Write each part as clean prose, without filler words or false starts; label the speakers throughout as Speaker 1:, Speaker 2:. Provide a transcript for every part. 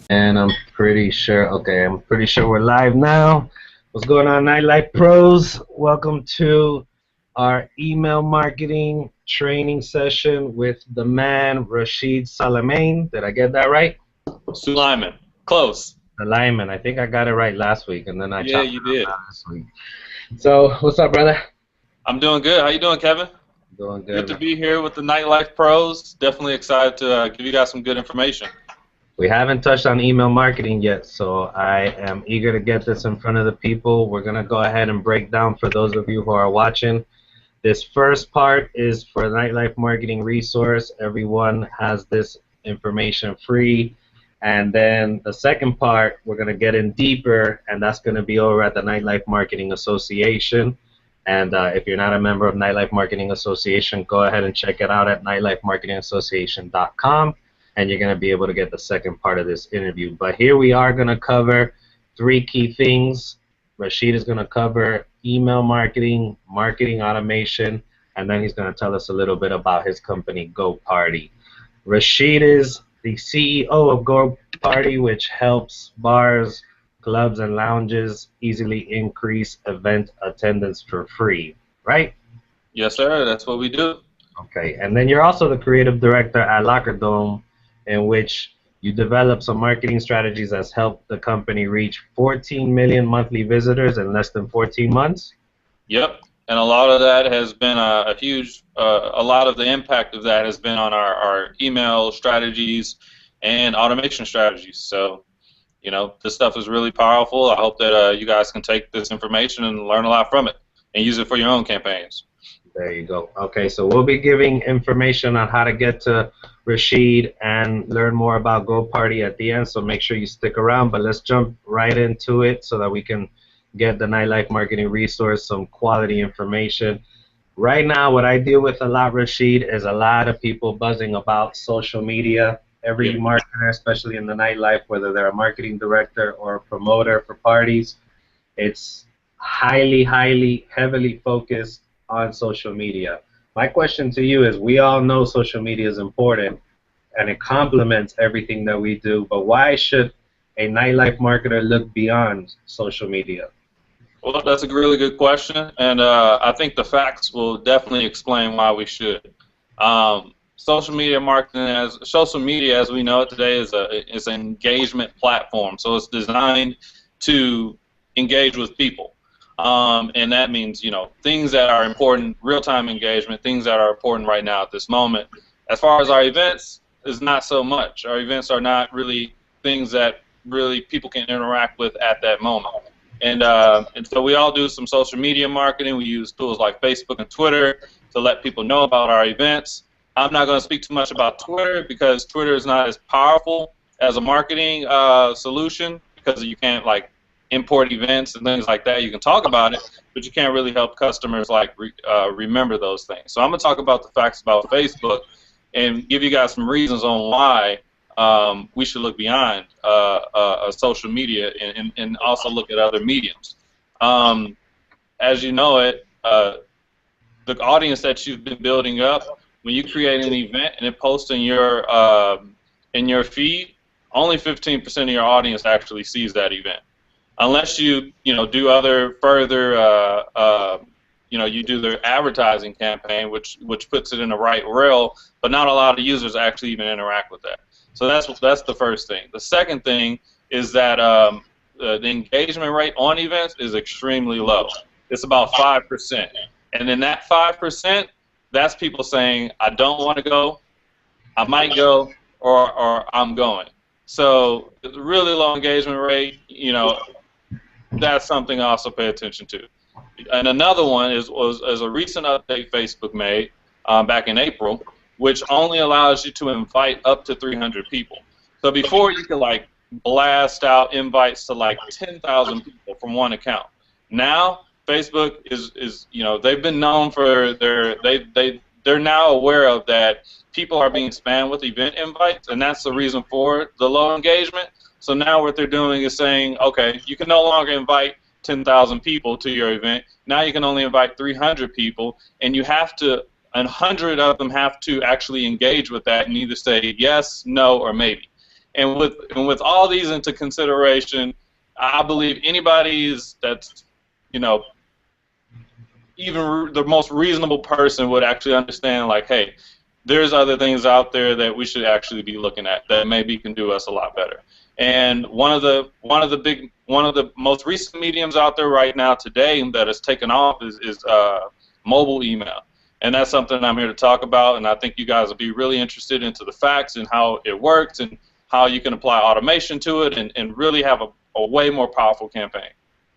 Speaker 1: And I'm pretty sure we're live now. What's going on, Nightlife Pros? Welcome to our email marketing training session with the man, Rashid Salamane. Did I get that right?
Speaker 2: Suleiman. Close.
Speaker 1: Alignment. I think I got it right last week, and then I
Speaker 2: Yeah,
Speaker 1: chopped
Speaker 2: you
Speaker 1: it
Speaker 2: did.
Speaker 1: up this week. So, what's up, brother?
Speaker 2: I'm doing good. How you doing, Kevin?
Speaker 1: Doing
Speaker 2: Good to
Speaker 1: good.
Speaker 2: be here with the Nightlife Pros. Definitely excited to give you guys some good information.
Speaker 1: We haven't touched on email marketing yet, so I am eager to get this in front of the people. We're going to go ahead and break down for those of you who are watching. This first part is for the Nightlife Marketing Resource. Everyone has this information free. And then the second part, we're going to get in deeper, and that's going to be over at the Nightlife Marketing Association. And if you're not a member of Nightlife Marketing Association, go ahead and check it out at nightlifemarketingassociation.com, and you're going to be able to get the second part of this interview. But here we are going to cover three key things. Rashid is going to cover email marketing, marketing automation, and then he's going to tell us a little bit about his company, Go Party. Rashid is the CEO of Go Party, which helps bars, clubs, and lounges easily increase event attendance for free, right?
Speaker 2: Yes, sir. That's what we do.
Speaker 1: Okay, and then you're also the creative director at Locker Dome, in which you develop some marketing strategies that's helped the company reach 14 million monthly visitors in less than 14 months.
Speaker 2: Yep. And a lot of that has been a huge, a lot of the impact of that has been on our email strategies and automation strategies. So, this stuff is really powerful. I hope that you guys can take this information and learn a lot from it and use it for your own campaigns.
Speaker 1: There you go. Okay, so we'll be giving information on how to get to Rashid and learn more about Go Party at the end, so make sure you stick around. But let's jump right into it so that we can get the Nightlife Marketing Resource some quality information. Right now, what I deal with a lot, Rashid, is a lot of people buzzing about social media. Every
Speaker 2: Yep.
Speaker 1: marketer, especially in the nightlife, whether they're a marketing director or a promoter for parties, it's heavily focused on social media. My question to you is, we all know social media is important and it complements everything that we do, but why should a nightlife marketer look beyond social media?
Speaker 2: Well, that's a really good question, and I think the facts will definitely explain why we should. Social media as we know it today is an engagement platform. So it's designed to engage with people, and that means things that are important, real-time engagement, things that are important right now at this moment. As far as our events, is not so much. Our events are not really things that really people can interact with at that moment. And so we all do some social media marketing. We use tools like Facebook and Twitter to let people know about our events. I'm not going to speak too much about Twitter because Twitter is not as powerful as a marketing solution, because you can't import events and things like that. You can talk about it, but you can't really help customers remember those things. So I'm going to talk about the facts about Facebook and give you guys some reasons on why we should look beyond social media and also look at other mediums. As you know it, the audience that you've been building up, when you create an event and it posts in your feed, only 15% of your audience actually sees that event, unless you do other further you do their advertising campaign, which puts it in the right rail, but not a lot of users actually even interact with that. So that's the first thing. The second thing is that the engagement rate on events is extremely low. It's about 5%, and in that 5%, that's people saying, I don't want to go, I might go, or I'm going. So it's a really low engagement rate. That's something I also pay attention to. And another one is a recent update Facebook made back in April, which only allows you to invite up to 300 people. So before, you could blast out invites to 10,000 people from one account. Now Facebook is they've been known for they're now aware of that people are being spammed with event invites, and that's the reason for the low engagement. So now what they're doing is saying, okay, you can no longer invite 10,000 people to your event. Now you can only invite 300 people, and 100 of them have to actually engage with that and either say yes, no, or maybe. And with all these into consideration, I believe anybody that's, you know, even the most reasonable person would actually understand, like, hey, there's other things out there that we should actually be looking at that maybe can do us a lot better. And one of the most recent mediums out there right now today that has taken off is mobile email. And that's something I'm here to talk about, and I think you guys will be really interested into the facts and how it works and how you can apply automation to it and really have a way more powerful campaign.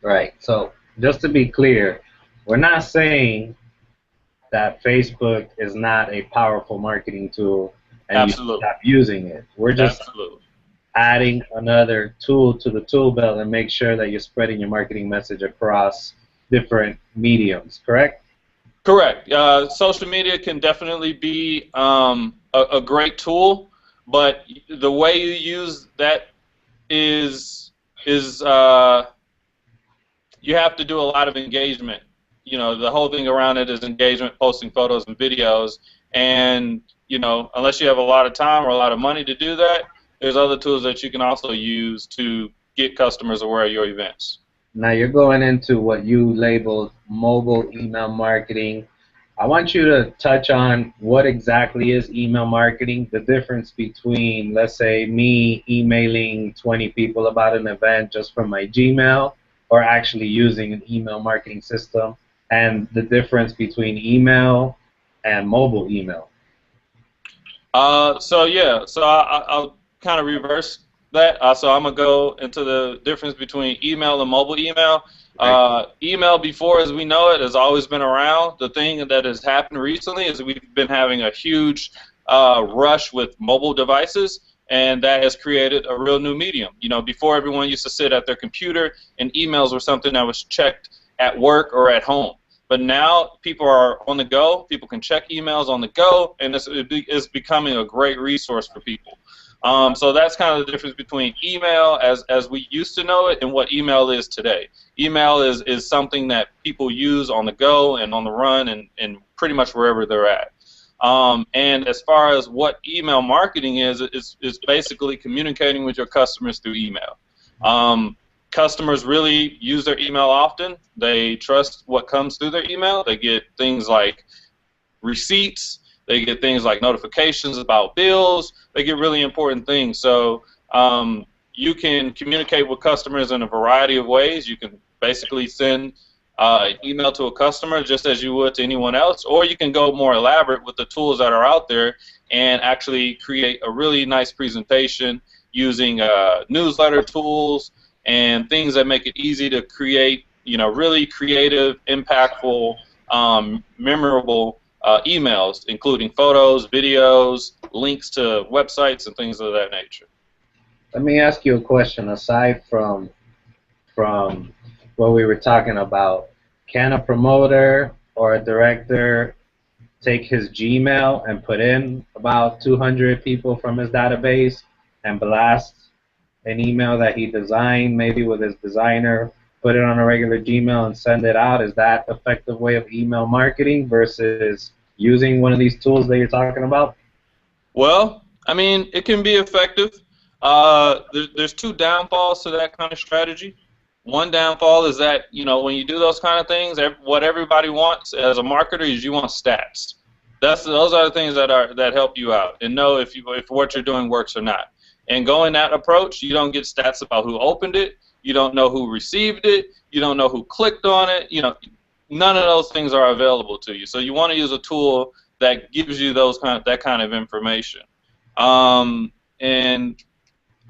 Speaker 1: Right. So just to be clear, we're not saying that Facebook is not a powerful marketing tool and you
Speaker 2: Absolutely.
Speaker 1: stop using it. We're just
Speaker 2: Absolutely.
Speaker 1: adding another tool to the tool belt and make sure that you're spreading your marketing message across different mediums, correct?
Speaker 2: Correct. Social media can definitely be a great tool, but the way you use that is you have to do a lot of engagement. You know, the whole thing around it is engagement, posting photos and videos, and you know, unless you have a lot of time or a lot of money to do that, there's other tools that you can also use to get customers aware of your events.
Speaker 1: Now you're going into what you labeled mobile email marketing. I want you to touch on what exactly is email marketing, the difference between, let's say, me emailing 20 people about an event just from my Gmail or actually using an email marketing system, and the difference between email and mobile email.
Speaker 2: I'll kind of reverse that. So I'm gonna go into the difference between email and mobile email. Email before, as we know it, has always been around. The thing that has happened recently is we've been having a huge rush with mobile devices, and that has created a real new medium. You know, before everyone used to sit at their computer, and emails were something that was checked at work or at home. But now people are on the go. People can check emails on the go, and it's becoming a great resource for people. So that's kind of the difference between email as we used to know it and what email is today. Email is something that people use on the go and on the run and pretty much wherever they're at. And as far as what email marketing is basically communicating with your customers through email. Customers really use their email often. They trust what comes through their email. They get things like receipts. They get things like notifications about bills. They get really important things. So you can communicate with customers in a variety of ways. You can basically send an email to a customer just as you would to anyone else, or you can go more elaborate with the tools that are out there and actually create a really nice presentation using newsletter tools and things that make it easy to create, you know, really creative, impactful, memorable emails, including photos, videos, links to websites, and things of that nature.
Speaker 1: Let me ask you a question. Aside from what we were talking about, can a promoter or a director take his Gmail and put in about 200 people from his database and blast an email that he designed, maybe with his designer, put it on a regular Gmail and send it out? Is that an effective way of email marketing versus using one of these tools that you're talking about?
Speaker 2: Well, I mean, it can be effective. There's two downfalls to that kind of strategy. One downfall is that, you know, when you do those kind of things, what everybody wants as a marketer is you want stats. Those are the things that help you out and know if what you're doing works or not. And going that approach, you don't get stats about who opened it, you don't know who received it, you don't know who clicked on it. You know, none of those things are available to you. So you want to use a tool that gives you that kind of information. And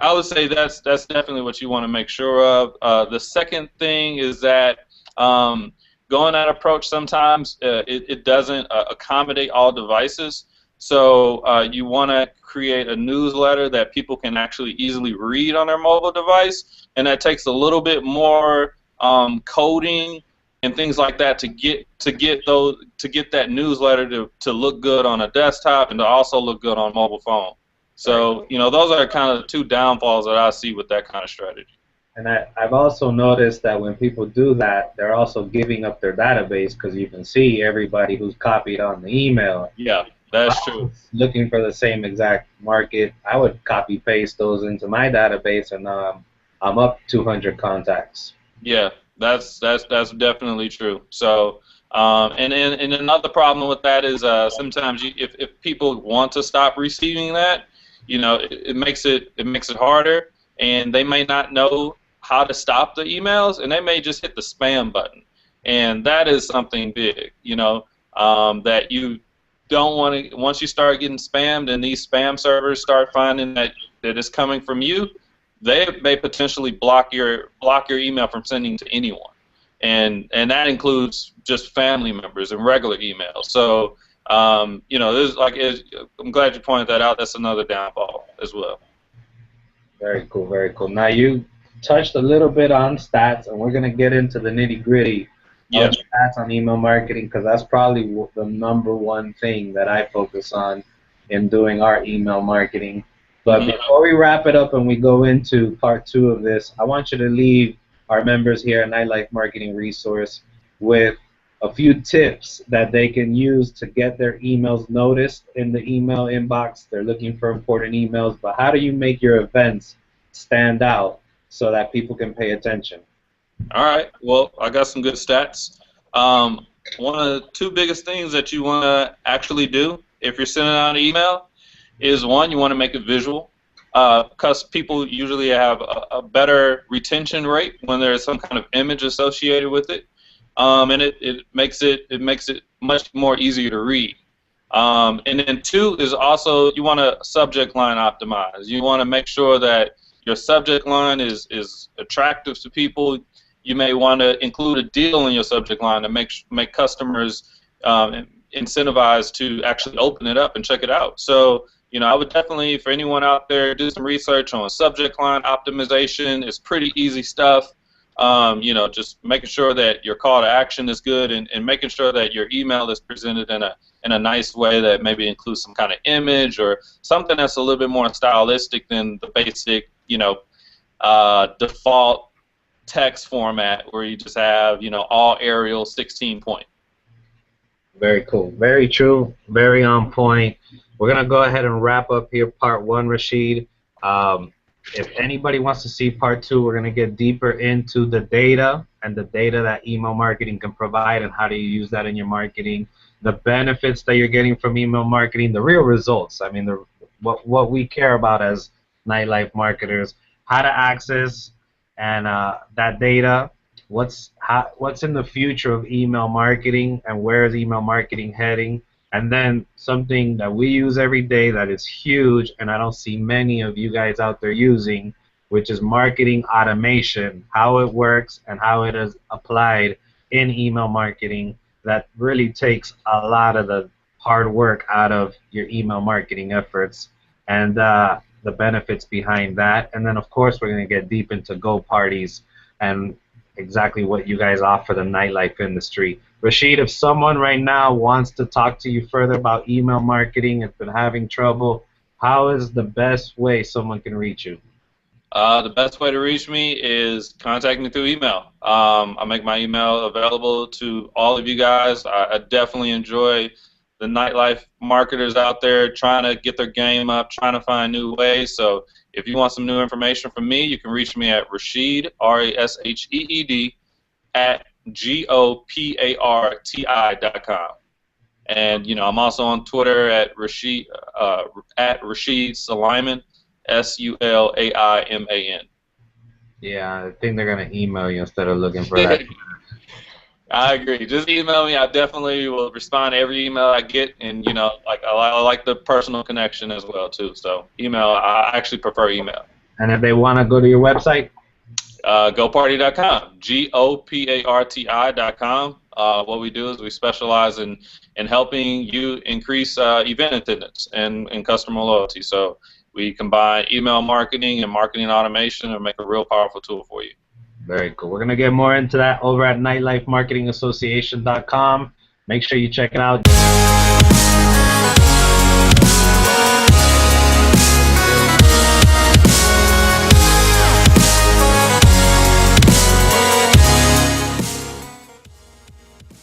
Speaker 2: I would say that's definitely what you want to make sure of. The second thing is that going that approach sometimes it doesn't accommodate all devices. So you want to create a newsletter that people can actually easily read on their mobile device, and that takes a little bit more coding and things like that to get that newsletter to look good on a desktop and to also look good on mobile phone. So, you know, those are kind of the two downfalls that I see with that kind of strategy.
Speaker 1: And I've also noticed that when people do that, they're also giving up their database because you can see everybody who's copied on the email.
Speaker 2: Yeah.
Speaker 1: If
Speaker 2: That's
Speaker 1: I
Speaker 2: true.
Speaker 1: was looking for the same exact market, I would copy paste those into my database, and I'm up 200 contacts.
Speaker 2: Yeah, that's definitely true. So, and another problem with that is sometimes if people want to stop receiving that, it makes it harder, and they may not know how to stop the emails, and they may just hit the spam button, and that is something big, that you don't want to. Once you start getting spammed, and these spam servers start finding that it's coming from you, they may potentially block your email from sending to anyone, and that includes just family members and regular emails. So this I'm glad you pointed that out. That's another downfall as well.
Speaker 1: Very cool, very cool. Now you touched a little bit on stats, and we're gonna get into the nitty gritty of
Speaker 2: Yeah.
Speaker 1: stats on email marketing because that's probably the number one thing that I focus on in doing our email marketing. But
Speaker 2: Hmm.
Speaker 1: before we wrap it up and we go into part two of this, I want you to leave our members here at Nightlife Marketing Resource with a few tips that they can use to get their emails noticed in the email inbox. They're looking for important emails, but how do you make your events stand out so that people can pay attention?
Speaker 2: All right. Well, I got some good stats. Um, One of the two biggest things that you want to actually do if you're sending out an email is, one, you want to make it visual, because people usually have a better retention rate when there's some kind of image associated with it, and it makes it much more easier to read. And then two is also you want to subject line optimize. You want to make sure that your subject line is attractive to people. You may want to include a deal in your subject line to make customers incentivized to actually open it up and check it out. So, I would definitely, for anyone out there, do some research on subject line optimization. It's pretty easy stuff. Just making sure that your call to action is good, and making sure that your email is presented in a nice way that maybe includes some kind of image or something that's a little bit more stylistic than the basic, default text format where you just have, all Arial 16 point.
Speaker 1: Very cool. Very true. Very on point. We're going to go ahead and wrap up here part one, Rashid. Um, if anybody wants to see part two, we're going to get deeper into the data and the data that email marketing can provide and how do you use that in your marketing, the benefits that you're getting from email marketing, the real results. I mean, what we care about as nightlife marketers, how to access and that data, what's in the future of email marketing and where is email marketing heading, and then something that we use every day that is huge and I don't see many of you guys out there using, which is marketing automation, how it works and how it is applied in email marketing that really takes a lot of the hard work out of your email marketing efforts and the benefits behind that. And then, of course, we're going to get deep into Go Parties and exactly what you guys offer the nightlife industry. Rashid, if someone right now wants to talk to you further about email marketing, has been having trouble, how is the best way someone can reach you?
Speaker 2: The best way to reach me is contact me through email. I make my email available to all of you guys. I definitely enjoy the nightlife marketers out there trying to get their game up, trying to find new ways. So if you want some new information from me, you can reach me at Rasheed, RASHEED, at GOPARTI.com. And I'm also on Twitter at Rasheed Sulaiman, SULAIMAN.
Speaker 1: Yeah, I think they're going to email you instead of looking for that.
Speaker 2: I agree. Just email me. I definitely will respond to every email I get, and I like the personal connection as well too. So email. I actually prefer email.
Speaker 1: And if they want to go to your website?
Speaker 2: GoParty.com. GOPARTI.com. What we do is we specialize in helping you increase event attendance and customer loyalty. So we combine email marketing and marketing automation and make a real powerful tool for you.
Speaker 1: Very cool. We're going to get more into that over at nightlifemarketingassociation.com. Make sure you check it out.